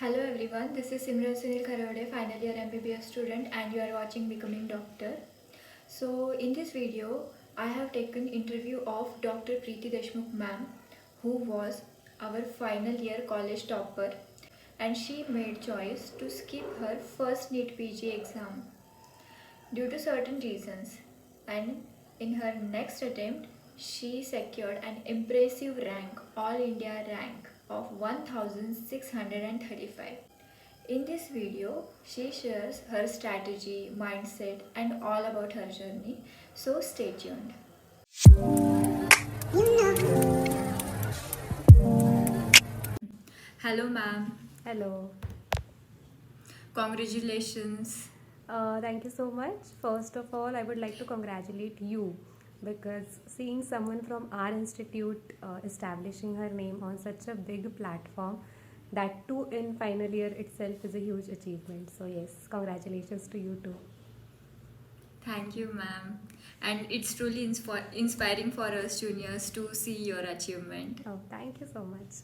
Hello everyone, this is Simran Sunil Kharode, final year MBBS student, and you are watching Becoming Doctor. So in this video, I have taken interview of Dr. Preeti Deshmukh ma'am, who was our final year college topper, and she made choice to skip her first NEET PG exam due to certain reasons, and in her next attempt she secured an impressive rank, all India rank of 1635. In this video she shares her strategy, mindset and all about her journey, so stay tuned. Hello ma'am. Hello. Congratulations. Thank you so much. First of all, I would like to congratulate you because seeing someone from our institute establishing her name on such a big platform, that too in final year itself, is a huge achievement. So, yes, congratulations to you too. Thank you, ma'am. And it's truly inspiring for us juniors to see your achievement. Oh, thank you so much.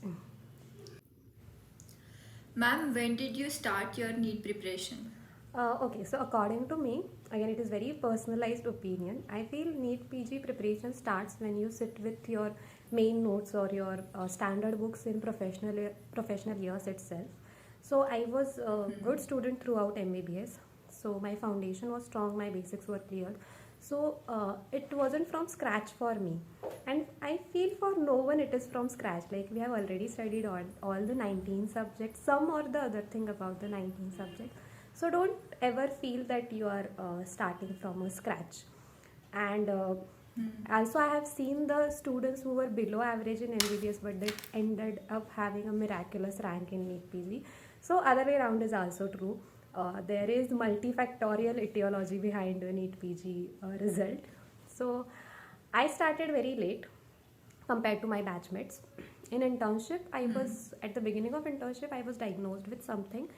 Ma'am, when did you start your NEET preparation? Okay, so according to me, again, it is very personalized opinion. I feel NEET PG preparation starts when you sit with your main notes or your standard books in professional years itself. So I was a good student throughout MBBS. So my foundation was strong, my basics were clear. So it wasn't from scratch for me, and I feel for no one it is from scratch. Like we have already studied all the 19 subjects, some or the other thing about the 19 subjects. So don't ever feel that you are starting from a scratch. And also I have seen the students who were below average in MBBS but they ended up having a miraculous rank in NEET PG. So other way around is also true. There is multifactorial etiology behind the NEET PG result. So I started very late compared to my batchmates. In internship, I was at the beginning of internship, I was diagnosed with something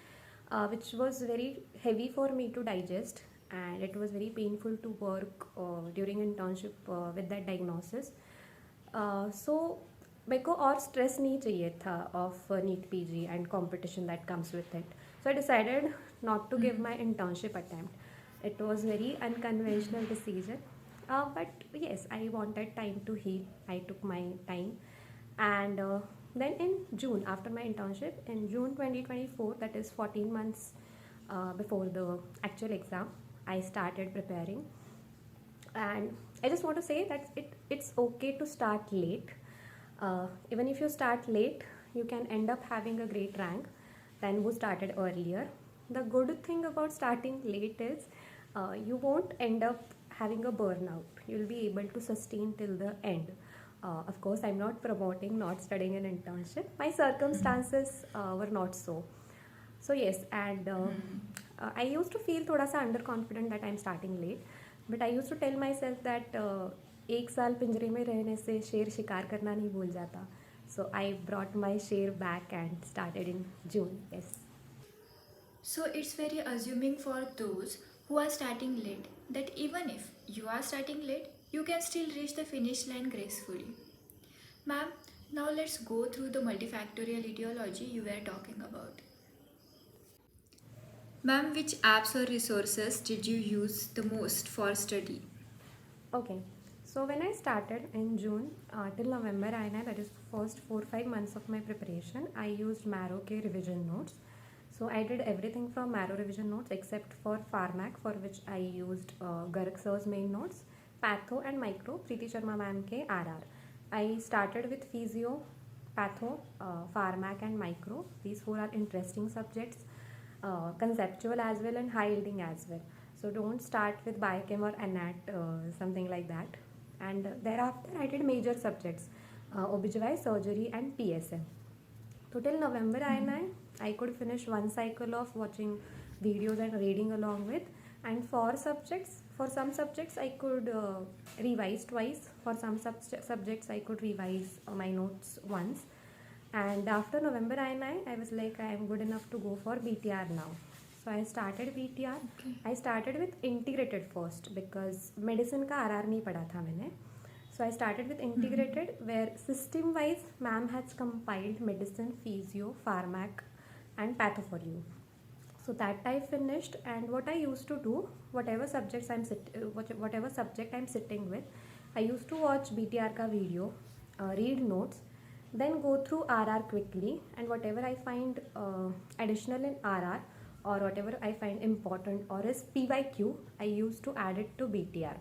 which was very heavy for me to digest, and it was very painful to work during internship with that diagnosis. So मेरे को और stress नहीं चाहिए था of NEET PG and competition that comes with it so I decided not to give my internship attempt it was very unconventional decision but yes, I wanted time to heal. I took my time, and then in June, after my internship in June 2024, that is 14 months before the actual exam, I started preparing. And I just want to say that it's okay to start late. Even if you start late, you can end up having a great rank than who started earlier. The good thing about starting late is you won't end up having a burnout. You'll be able to sustain till the end. Of course, I'm not promoting not studying an internship. My circumstances were not so. So yes, and I used to feel thoda sa underconfident that I'm starting late. But I used to tell myself that एक साल पिंजरे में रहने से शेर शिकार करना नहीं भूल जाता. So I brought my शेर back and started in June. Yes. So it's very assuming for those who are starting late that even if you are starting late, you can still reach the finish line gracefully. Ma'am, now let's go through the multifactorial etiology you were talking about. Ma'am, which apps or resources did you use the most for study? Okay. So when I started in June till November, that is first 4-5 months of my preparation, I used Marrow K revision notes. So I did everything from Marrow revision notes except for Pharmac, for which I used Garg sir's main notes, Patho and Micro, Preeti Sharma ma'am ke RR. I started with Physio, Patho, Pharmac and Micro. These four are interesting subjects, conceptual as well and high yielding as well. So don't start with biochem or anat, something like that. And thereafter I did major subjects, OBGY, surgery and PSM. So till November I could finish one cycle of watching videos and reading along with. And for some subjects I could revise twice. For some subjects I could revise my notes once. And after November I was like, I am good enough to go for BTR now. So I started BTR. Okay. I started with integrated first because medicine का RR नहीं पढ़ा था मैंने. So I started with integrated, where system wise ma'am has compiled medicine, physio, pharmac and Patho for You. So that I finished, and what I used to do, whatever subject I'm sitting with, I used to watch BTR ka video, read notes, then go through RR quickly, and whatever I find additional in RR, or whatever I find important or is PYQ, I used to add it to BTR.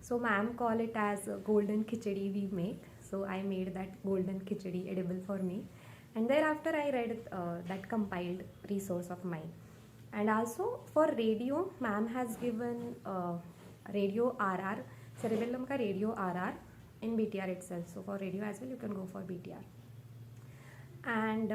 So ma'am call it as golden khichdi we make. So I made that golden khichdi edible for me, and thereafter I read that compiled resource of mine. And also for radio, ma'am has given radio RR, cerebellum ka radio RR in BTR itself. So for radio as well, you can go for BTR. And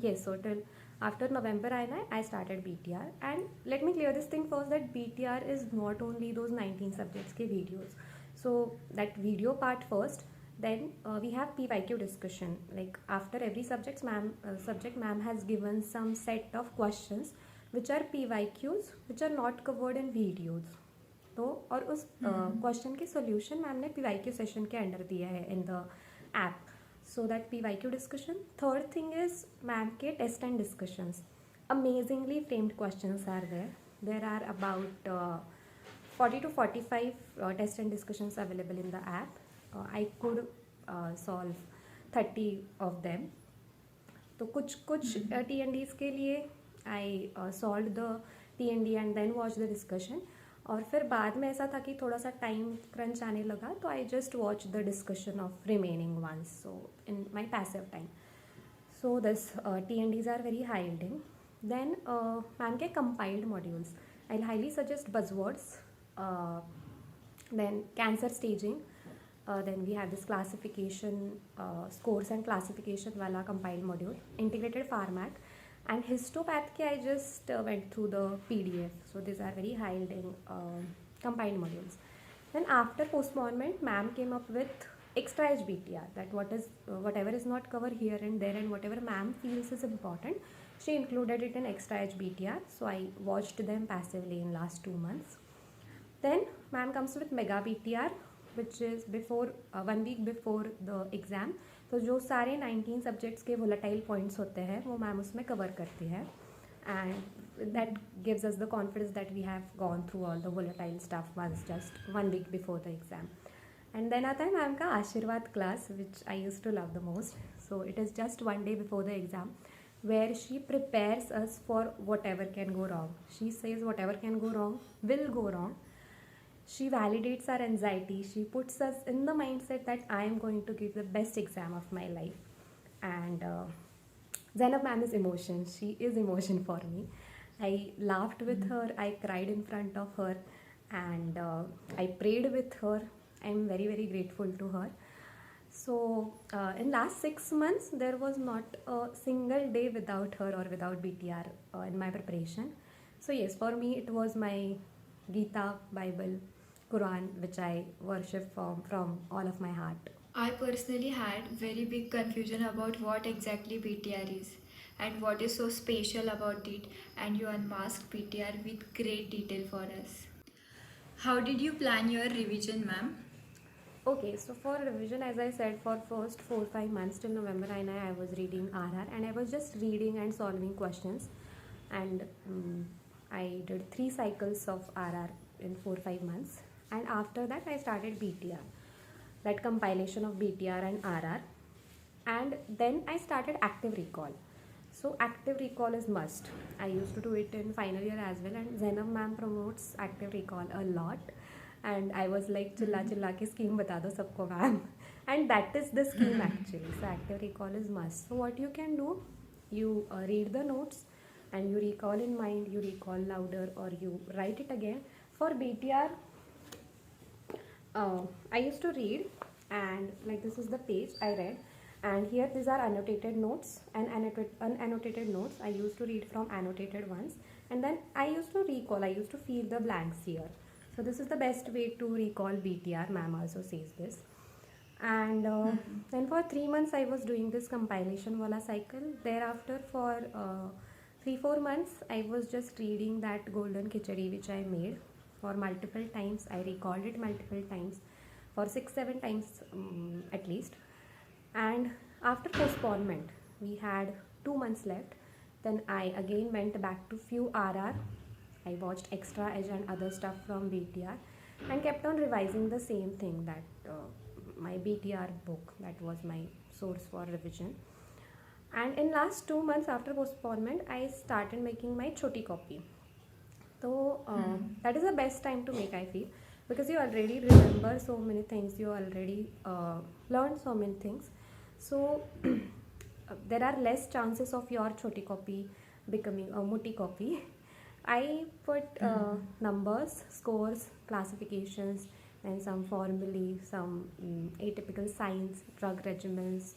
yes, so till after November I started BTR. And let me clear this thing first, that BTR is not only those 19 subjects ke videos. So that video part first, then we have PYQ discussion. Like after every subject ma'am has given some set of questions which are PYQs, which are not covered in videos. तो और उस question के solution ma'am ने PYQ session के under दिया है in the app. So that PYQ discussion. Third thing is ma'am ke test and discussions. Amazingly framed questions are there. There are about 40 to 45 test and discussions available in the app. I could solve 30 of them. तो कुछ TNDs के लिए I solved the TND and then watched the discussion. और फिर बाद में ऐसा था कि थोड़ा सा टाइम क्रंच आने लगा, तो I just watch the discussion of remaining ones, so in my passive time. So this TNDs are very high yielding. Then ma'am के compiled modules, I highly suggest buzzwords, then cancer staging, then we have this classification, scores and classification wala compiled module, integrated format, and histopath ke I just went through the PDF. So these are very high yielding compiled modules. Then after postponement, ma'am came up with extra age BTR, that whatever is not covered here and there, and whatever ma'am feels is important, she included it in extra age BTR. So I watched them passively in last 2 months. Then ma'am comes with mega BTR, which is before 1 week before the exam. तो जो सारे 19 subjects के volatile points होते हैं वो ma'am उसमें cover करती है, and that gives us the confidence that we have gone through all the volatile stuff once just 1 week before the exam. And then आता है मैम का आशीर्वाद class, which I use to love the most. So it is just 1 day before the exam, where she prepares us for whatever can go wrong. She says whatever can go wrong will go wrong. She validates our anxiety. She puts us in the mindset that I am going to give the best exam of my life. And Zainab ma'am is emotion. She is emotion for me. I laughed with her. I cried in front of her. And I prayed with her. I am very, very grateful to her. So in last 6 months, there was not a single day without her or without BTR in my preparation. So yes, for me it was my Gita, Bible, Quran, which I worship from all of my heart. I personally had very big confusion about what exactly BTR is and what is so special about it, and you unmasked BTR with great detail for us. How did you plan your revision, ma'am? Okay, so for revision, as I said, for first 4-5 months till November I was reading RR, and I was just reading and solving questions, and I did 3 cycles of RR in 4-5 months. And after that I started BTR, that compilation of BTR and RR, and then I started active recall. So active recall is must. I used to do it in final year as well, and Zainab ma'am promotes active recall a lot, and I was like chilla ke scheme bata do sabko ma'am, and that is the scheme actually. So active recall is must. So what you can do, you read the notes and you recall in mind, you recall louder, or you write it again. For BTR, I used to read, and like this is the page I read, and here these are annotated notes and unannotated notes. I used to read from annotated ones, and then I used to recall. I used to fill the blanks here. So this is the best way to recall BTR. Ma'am also says this. And then for 3 months I was doing this compilation wala cycle. Thereafter for 3-4 months I was just reading that golden khichdi which I made for multiple times. I recalled it multiple times, for 6-7 times at least. And after postponement, we had 2 months left. Then I again went back to few RR. I watched Extra Edge and other stuff from BTR and kept on revising the same thing, that my BTR book, that was my source for revision. And in last 2 months after postponement, I started making my choti copy. So that is the best time to make, I feel, because you already remember so many things, you already learned so many things. So there are less chances of your choti copy becoming a mutti copy. I put numbers, scores, classifications, and some formulae, some atypical signs, drug regimens.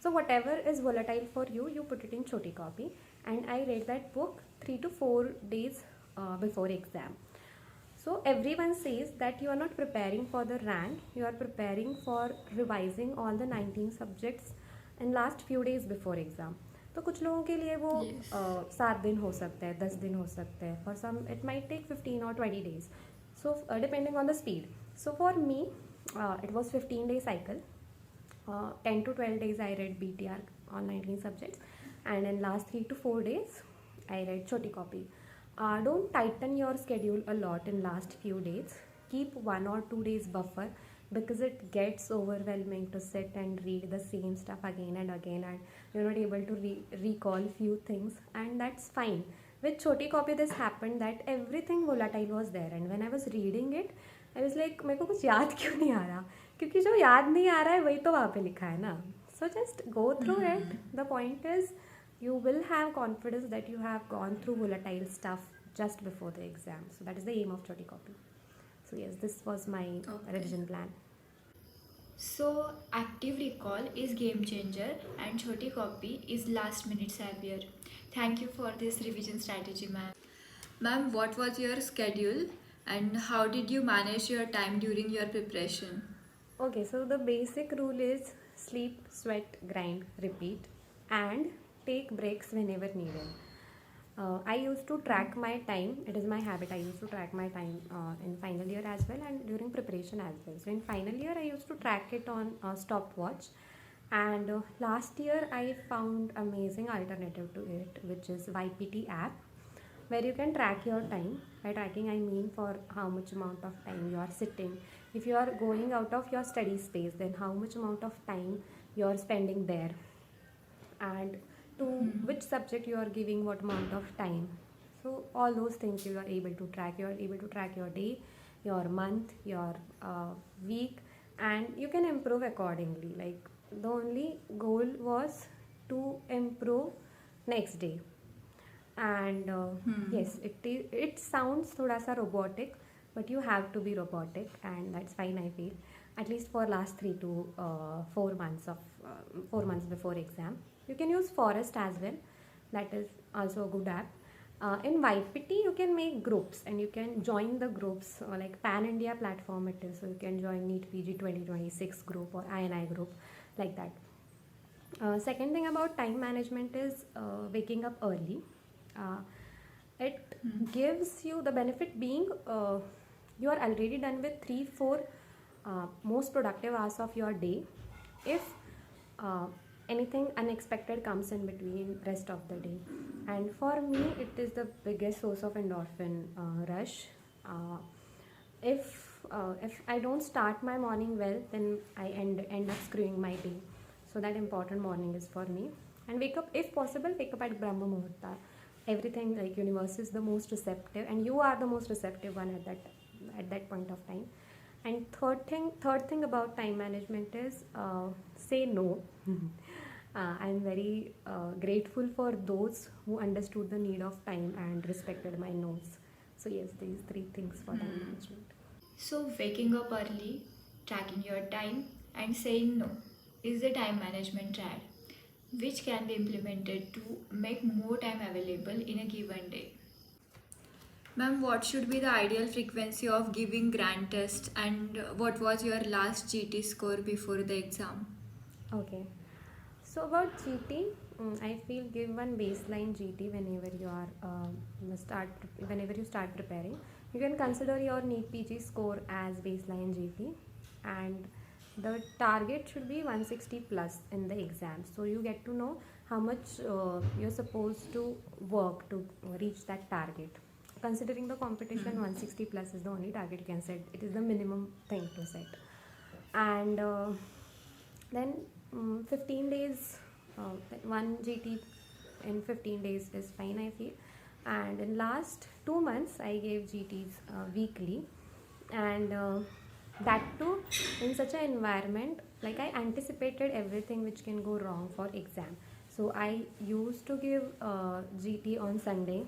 So whatever is volatile for you, you put it in choti copy. And I read that book 3 to 4 days before exam. So everyone says that you are not preparing for the rank, you are preparing for revising all the 19 subjects in last few days before exam. तो कुछ लोगों के लिए वो Yes. 7 दिन हो सकता है, 10 दिन हो सकता है. For some it might take 15 or 20 days. So depending on the speed. So for me, it was 15-day cycle. 10 to 12 days I read BTR on 19 subjects, and in last 3 to 4 days I read choti copy. Don't tighten your schedule a lot in last few days. Keep 1 or 2 days buffer, because it gets overwhelming to sit and read the same stuff again and again, and you're not able to recall few things, and that's fine. With choti copy this happened that everything volatile was there, and when I was reading it I was like, मेरे को कुछ याद क्यों नहीं आ रहा, क्योंकि जो याद नहीं आ रहा है वही तो वहाँ पे लिखा है ना. So just go through it. The point is you will have confidence that you have gone through volatile stuff just before the exam. So that is the aim of choti copy. So yes, this was my revision plan. So active recall is game changer and choti copy is last minute savior. Thank you for this revision strategy, ma'am. Ma'am, what was your schedule and how did you manage your time during your preparation? Okay, so the basic rule is sleep, sweat, grind, repeat, and take breaks whenever needed. I used to track my time. It is my habit. I used to track my time in final year as well and during preparation as well. So in final year, I used to track it on stopwatch. And last year, I found amazing alternative to it, which is YPT app, where you can track your time. By tracking, I mean for how much amount of time you are sitting. If you are going out of your study space, then how much amount of time you are spending there, and to which subject you are giving what amount of time. So all those things you are able to track. You are able to track your day, your month, your week, and you can improve accordingly. Like the only goal was to improve next day. And yes, it sounds thoda sa robotic, but you have to be robotic, and that's fine, I feel, at least for last 3 to 4 months of 4 months before exam. You can use Forest as well, that is also a good app. In YPT you can make groups and you can join the groups, like Pan India platform it is, so you can join NEET PG 2026 group or INI group, like that. Second thing about time management is waking up early. It gives you the benefit being you are already done with 3-4 most productive hours of your day. If anything unexpected comes in between rest of the day, and for me it is the biggest source of endorphin rush. If I don't start my morning well, then I end up screwing my day. So that important morning is for me. And wake up, if possible, wake up at Brahma Muhurta. Everything, like universe is the most receptive, and you are the most receptive one at that point of time. And third thing about time management is say no. I'm very grateful for those who understood the need of time and respected my no's. So yes, these 3 things for time management. So waking up early, tracking your time, and saying no is the time management triad, which can be implemented to make more time available in a given day. Ma'am, what should be the ideal frequency of giving grand test and what was your last GT score before the exam? Okay. So about GT, I feel give one baseline GT whenever you are whenever you start preparing. You can consider your NEET PG score as baseline GT, and the target should be 160 plus in the exam. So you get to know how much you're supposed to work to reach that target. Considering the competition, 160 plus is the only target you can set. It is the minimum thing to set. And then 15 days, one GT in 15 days is fine, I feel. And in last 2 months I gave GTs weekly, and that too in such an environment, like I anticipated everything which can go wrong for exam. So I used to give GT on Sunday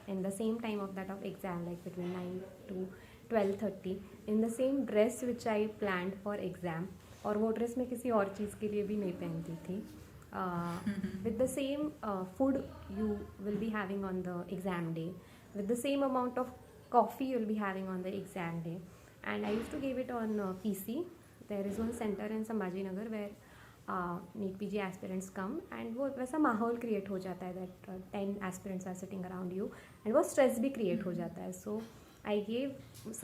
in the same time of that of exam, like between 9 to 12:30, in the same dress which I planned for exam. और वो dress मैं किसी और चीज़ के लिए भी नहीं पहनती थी. With the same food you will be having on the exam day, with the same amount of coffee you will be having on the exam day. And I used to give it on PC. There is one center in Sambhaji Nagar where NEET PG aspirants come, and वो वैसा माहौल create हो जाता है that 10 aspirants are sitting around you, and वो stress भी create हो जाता है. So I gave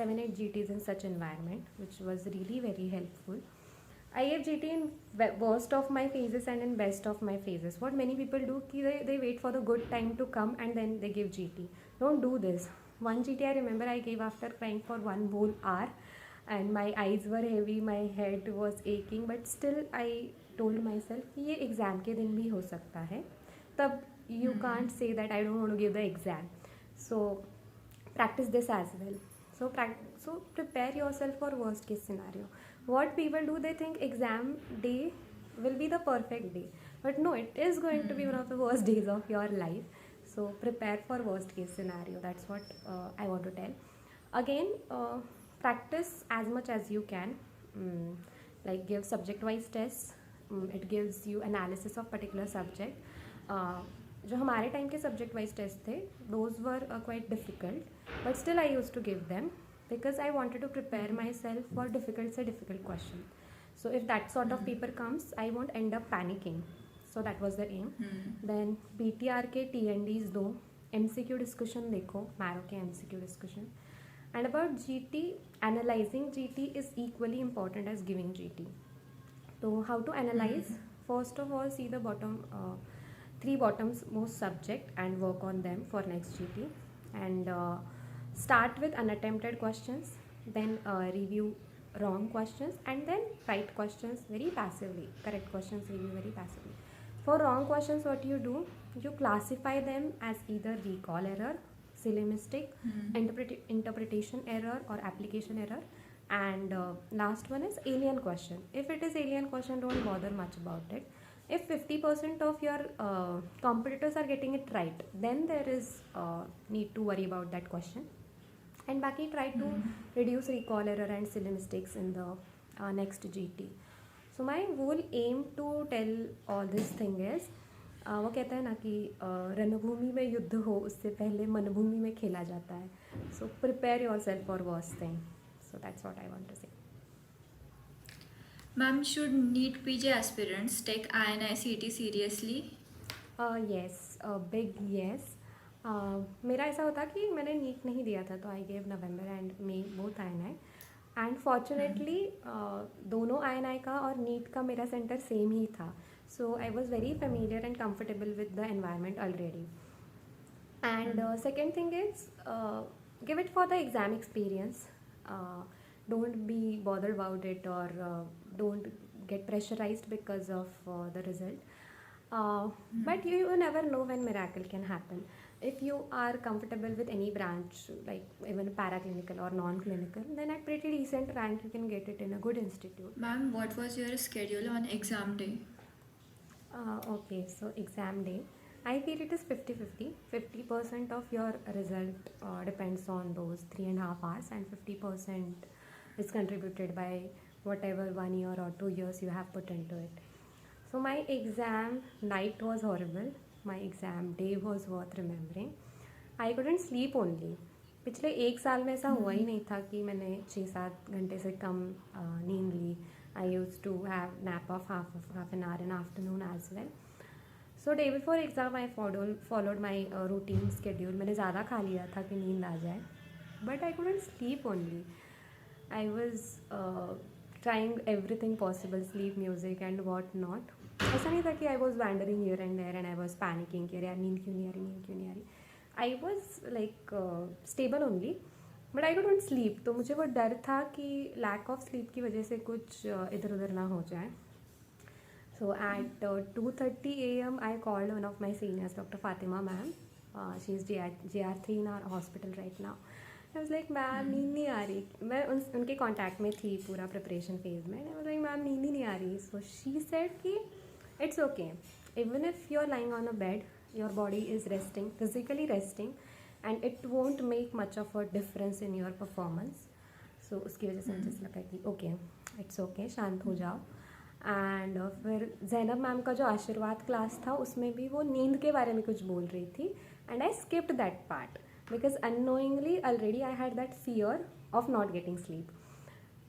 7-8 GTs in such environment, which was really very helpful. I gave GT in worst of my phases and in best of my phases. What many people do, they wait for the good time to come and then they give GT. Don't do this. One GT I remember I gave after crying for one whole hour, and my eyes were heavy, my head was aching, but still I told myself कि ये exam के दिन भी हो सकता है. तब you can't say that I don't want to give the exam. So practice this as well. So prepare yourself for worst case scenario. What people do, they think exam day will be the perfect day, but no, it is going to be one of the worst days of your life. So prepare for worst case scenario. That's what I want to tell. Again, practice as much as you can. Like give subject wise tests. It gives you analysis of particular subject. जो हमारे time के subject wise test थे, those were quite difficult, but still I used to give them because I wanted to prepare myself for difficult से difficult question. So if that sort of paper comes, I won't end up panicking. So that was the aim. Then BTR के TNDs दो, MCQ discussion देखो, Marrow के MCQ discussion. And about GT, analyzing GT is equally important as giving GT. So how to analyze? First of all, see the three bottoms most subject and work on them for next GT, and start with unattempted questions, then review wrong questions, and then write questions very passively, correct questions review very passively. For wrong questions, what you do, you classify them as either recall error, silly mistake, interpretation error or application error, and last one is alien question. If it is alien question, don't bother much about it. If 50% of your competitors are getting it right, then there is need to worry about that question. And Baki, try to reduce recall error and silly mistakes in the next GT. So my whole aim to tell all this thing is, वो कहता है ना कि रणभूमि में युद्ध हो उससे पहले मनभूमि में खेला जाता है. So prepare yourself for worst thing. So that's what I want to say. Ma'am, should NEET PG aspirants take INI CET seriously? Yes, a big yes. मेरा ऐसा होता कि मैंने नीट नहीं दिया था, तो I gave November and may both INI, and fortunately दोनों INI का और नीट का मेरा सेंटर सेम ही था. So I was very familiar and comfortable with the environment already. And second thing is, give it for the exam experience. Don't be bothered about it, or don't get pressurized because of the result. But you never know when miracle can happen. If you are comfortable with any branch, like even paraclinical or non-clinical, then at pretty decent rank you can get it in a good institute. Ma'am, what was your schedule on exam day? Okay, so exam day, I feel it is 50-50. 50% of your result depends on those 3.5 hours, and 50% is contributed by whatever 1 year or 2 years you have put into it. So my exam night was horrible. My exam day was worth remembering. I couldn't sleep only. पिछले 1 साल में ऐसा हुआ ही नहीं था कि मैंने 6-7 घंटे से कम नींद ली. I used to have nap of half an hour in afternoon as well. So day before exam I followed my routine schedule. मैंने ज़्यादा खा लिया था कि नींद आ जाए, but I couldn't sleep only. I was trying everything possible, sleep music and what not. ऐसा नहीं था कि I was wandering here and there and I was panicking कि अरे यार नींद क्यों नहीं आ रही, नींद क्यों नहीं आ रही. I was like stable only, but I don't sleep. तो मुझे वो डर था कि लैक ऑफ स्लीप की वजह से कुछ इधर उधर ना हो जाए. So at 2:30 a.m. I called one of my seniors, Dr. Fatima ma'am. She's GR3 in our hospital right now. I was like, ma'am नींद नहीं आ रही. मैं उनके कांटेक्ट में थी पूरा प्रिपरेशन फेज में. I was like, मैम नींद ही नहीं आ रही. So she said कि it's okay. Even if you're lying on a bed, your body is resting, physically resting, and it won't make much of a difference in your performance. So उसकी वजह से मुझे लगा कि okay, it's okay, शांत हो जाओ. एंड फिर जैनब मैम का जो आशीर्वाद क्लास था उसमें भी वो नींद के बारे में कुछ बोल रही थी and I skipped that part because unknowingly already I had that fear of not getting sleep.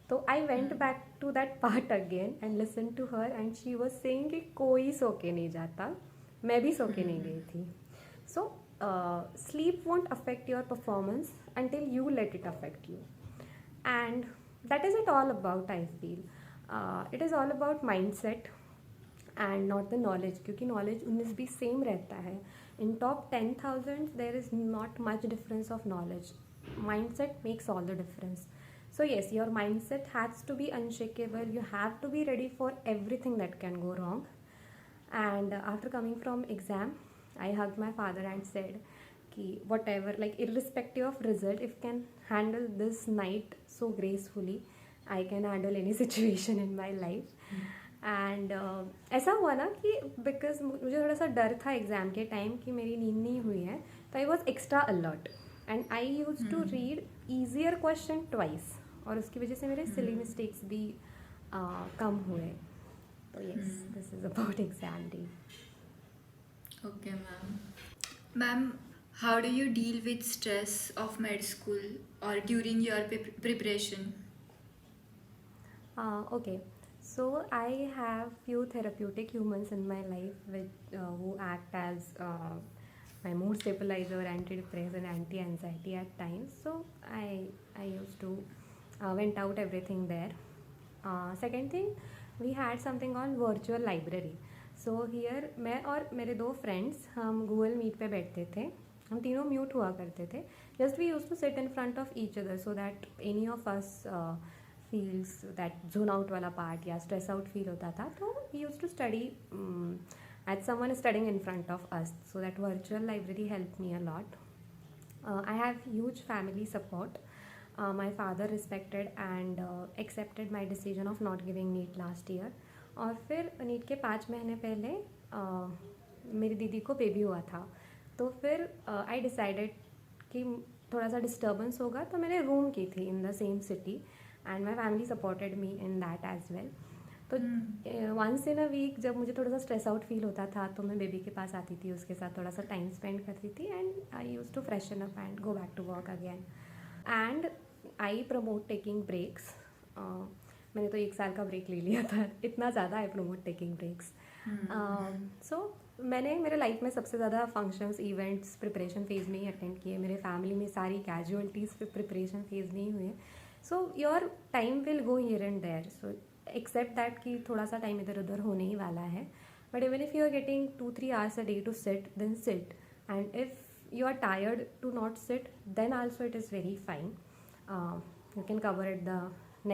तो I went back to that part again and listen to her and she was saying कि कोई सो के नहीं जाता. मैं भी सो के नहीं गई थी. So sleep won't affect your performance until you let it affect you, and that is it all about, I feel. It is all about mindset and not the knowledge, क्योंकि knowledge 19-20 सेम रहता है. In top 10,000 there is not much difference of knowledge. Mindset makes all the difference. So yes, your mindset has to be unshakable. You have to be ready for everything that can go wrong. And after coming from exam, I hugged my father and said कि whatever, like irrespective of result, if can handle this night so gracefully, I can handle any situation in my life. And ऐसा हुआ ना कि because मुझे थोड़ा सा डर था एग्ज़ाम के टाइम कि मेरी नींद नहीं हुई है, तो I was extra alert and I use to read easier question twice, और उसकी वजह से मेरे सिली मिस्टेक्स भी कम हुए. तो yes, this is about exam day. Okay, ma'am. Ma'am, how do you deal with stress of med school or during your preparation? Okay, so I have few therapeutic humans in my life which who act as my mood stabilizer, antidepressant, anti-anxiety at times. So I used to vent out everything there. Second thing, we had something called virtual library. So here मैं और मेरे दो friends हम Google meet पे बैठते थे. हम तीनों म्यूट हुआ करते थे. Just we use to sit in front of each other so that any of us feels that zone out wala part या stress out feel होता था. तो we used to study as someone is studying in front of us. So that virtual library helped me a lot. I have huge family support. My father respected and accepted my decision of not giving NEET last year. और फिर NEET के 5 महीने पहले मेरी दीदी को baby हुआ था. तो फिर आई डिसाइडेड कि थोड़ा सा डिस्टर्बेंस होगा, तो मैंने रूम की थी in the same city and my family supported me in that as well. तो वंस इन अ वीक जब मुझे थोड़ा सा स्ट्रेस आउट फील होता था तो मैं बेबी के पास आती थी, उसके साथ थोड़ा सा टाइम स्पेंड करती थी and I use to freshen up and go back to work again. And I promote taking breaks. मैंने तो 1 साल का ब्रेक ले लिया था, इतना ज़्यादा आई प्रमोट टेकिंग ब्रेक्स. सो मैंने मेरे लाइफ में सबसे ज़्यादा फंक्शंस, इवेंट्स प्रिपरेशन फेज़ में ही अटेंड किए. मेरे फैमिली में सारी कैजुअलिटीज़ प्रिपरेशन फेज़ में ही हुए. So your time will go here and there. So accept that कि थोड़ा सा टाइम इधर उधर होने ही वाला है. But even if you are getting 2-3 hours a day to sit, then sit. And if you are tired to not sit, then also it is very fine. You can cover it the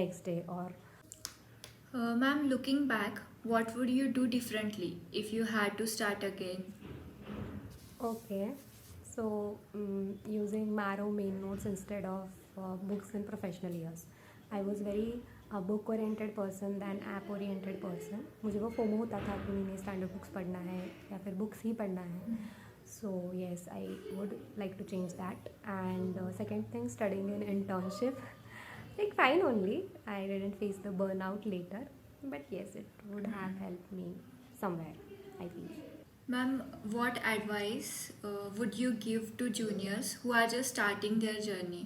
next day or Ma'am, looking back, what would you do differently if you had to start again? okay. So using Marrow main notes instead of books in professional years. I was very book oriented person than app oriented person. मुझे वो FOMO होता था कि मैंने standard books पढ़ना है या फिर बुक्स ही पढ़ना है. So yes, I would like to change that. And second thing, studying in internship. Like fine only, I didn't face the burnout later, but yes, it would have helped me somewhere, I feel. Ma'am, what advice would you give to juniors who are just starting their journey?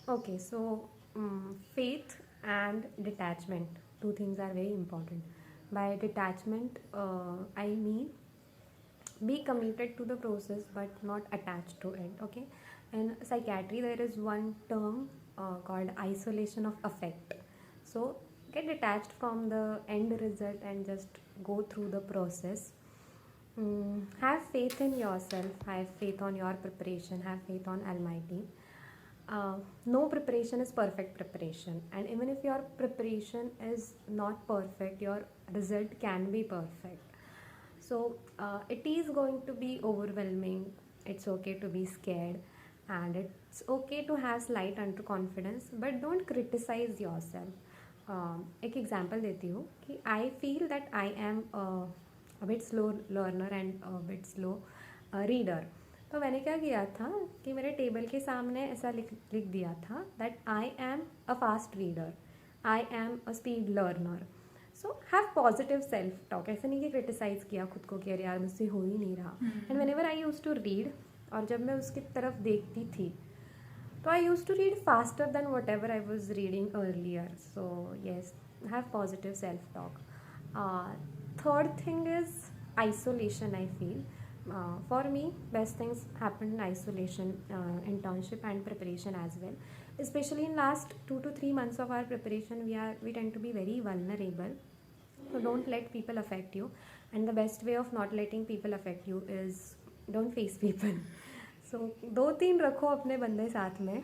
Okay, so faith and detachment, 2 things are very important. By detachment, I mean be committed to the process but not attached to it. Okay, in psychiatry there is one term called isolation of affect. So get detached from the end result and just go through the process. Have faith in yourself, have faith on your preparation, have faith on Almighty. No preparation is perfect preparation, and even if your preparation is not perfect, your result can be perfect. So it is going to be overwhelming. It's okay to be scared, and it's okay to have slight underconfidence, but don't criticize yourself. एक example देती हूँ कि I feel that I am a bit slow learner and a bit slow reader. तो मैंने क्या किया था कि मेरे टेबल के सामने ऐसा लिख दिया था that I am a fast reader, I am a speed learner. So have positive self talk. ऐसे नहीं कि क्रिटिसाइज़ किया खुद को कि अरे यार मुझसे हो ही नहीं रहा. And whenever I use to read, और जब मैं उसकी तरफ देखती थी तो I use to read faster than whatever I was reading earlier. So yes, have positive self talk. Third thing is isolation. I feel for me best things happen in isolation, internship and preparation as well. Especially in last 2 to 3 months of our preparation, we tend to be very vulnerable. So don't let people affect you, and the best way of not letting people affect you is don't face people. So 2-3 रखो अपने बंदे साथ में.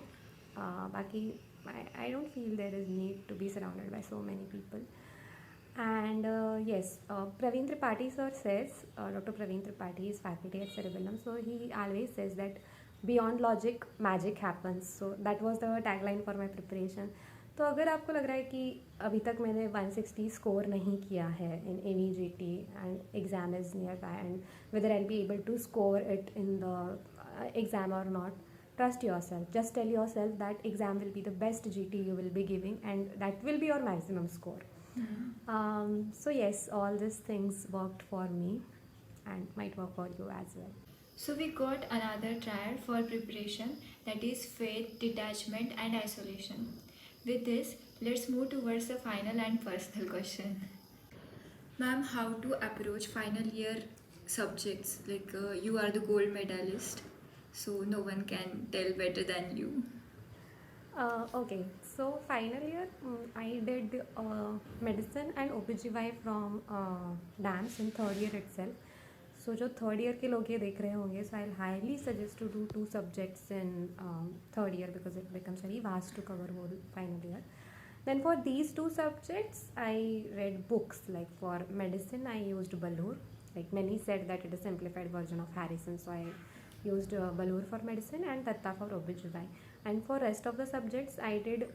बाकी I don't feel there is need to be surrounded by so many people. And yes, Praveen Tripathi sir says, Dr. Praveen Tripathi is faculty at Cerebellum, so he always says that beyond logic magic happens. So that was the tagline for my preparation. तो अगर आपको लग रहा है कि अभी तक मैंने 160 स्कोर नहीं किया है इन NEGT and exam is nearby and whether I'll be able to score it in the exam or not, trust yourself. Just tell yourself that exam will be the best GT you will be giving and that will be your maximum score. So yes, all these things worked for me and might work for you as well. So we got another triad for preparation, that is faith, detachment and isolation. With this, let's move towards the final and personal question. Ma'am, how to approach final year subjects? Like you are the gold medalist, so no one can tell better than you. Okay, so final year I did medicine and OBGY from DAMS in third year itself. So जो third year के लोग ये देख रहे होंगे, so I'll highly suggest to do 2 subjects in third year because it becomes very vast to cover whole final year. Then for these 2 subjects I read books. Like for medicine I used Balloor. Like many said that it is simplified version of Harrison, so I used Balloor for medicine and Datta for OBGY. And for rest of the subjects I did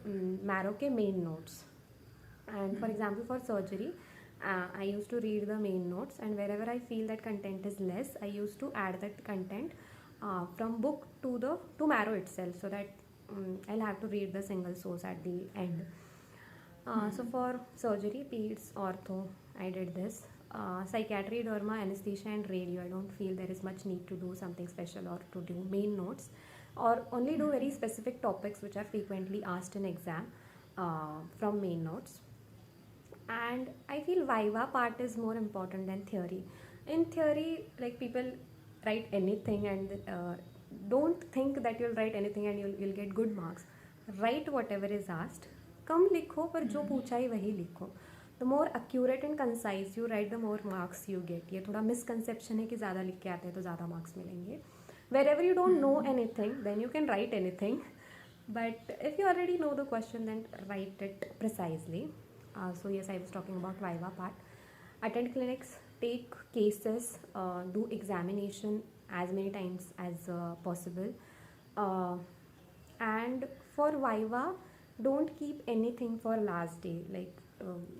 Marrow के main notes. And for example for surgery I used to read the main notes, and wherever I feel that content is less I used to add that content from book to Marrow itself, so that I'll have to read the single source at the end. So for surgery, peds, ortho, I did this. Psychiatry, derma, anesthesia and radio, I don't feel there is much need to do something special or to do main notes, or only do very specific topics which are frequently asked in exam from main notes. And I feel Viva part is more important than theory. In theory, like people write anything and don't think that you'll write anything and you'll get good marks. Write whatever is asked. कम लिखो पर जो पूछा ही वही लिखो. The more accurate and concise you write, the more marks you get. ये थोड़ा misconception है कि ज़्यादा लिख के आते हैं तो ज़्यादा marks मिलेंगे. Wherever you don't know anything, then you can write anything. But if you already know the question, then write it precisely. So yes, I was talking about Viva part. Attend clinics, take cases, do examination as many times as possible. And for Viva, don't keep anything for last day. Like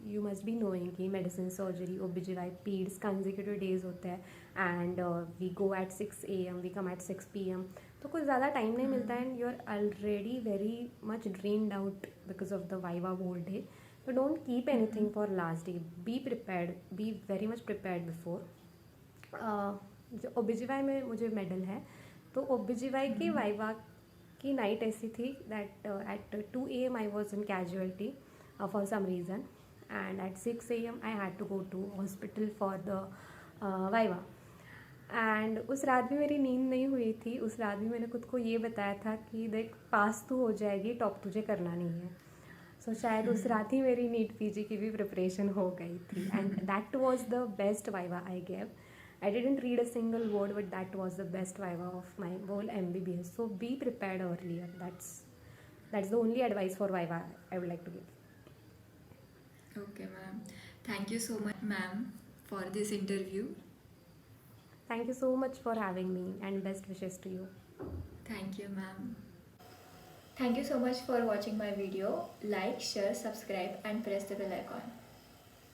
you must be knowing कि medicine, surgery, OBGY, peds consecutive days होते हैं, and we go at 6 AM, we come at 6 PM. तो कुछ ज़्यादा time नहीं मिलता है, and you're already very much drained out because of the Viva whole day. So don't keep anything for last day. Be prepared. Be very much prepared before. जो OBGY में मुझे medal है, तो OBGY की Viva की night ऐसी थी that at 2 AM I was in casualty for some reason, and at 6 AM I had to go to hospital for the Viva. And उस रात भी मेरी नींद नहीं हुई थी. उस रात भी मैंने खुद को ये बताया था कि देख पास तो हो जाएगी, टॉप तुझे करना नहीं है. सो शायद उस रात ही मेरी नीट पीजी की भी प्रिपरेशन हो गई थी and that was the best viva I gave. I didn't read a single word, but that was the best viva of my whole MBBS. So be prepared earlier. That's the only advice for viva I would like to give. Okay, ma'am. Thank you so much, ma'am, for this interview. Thank you so much for having me and best wishes to you. Thank you, ma'am. Thank you so much for watching my video. Like, share, subscribe, and press the bell icon.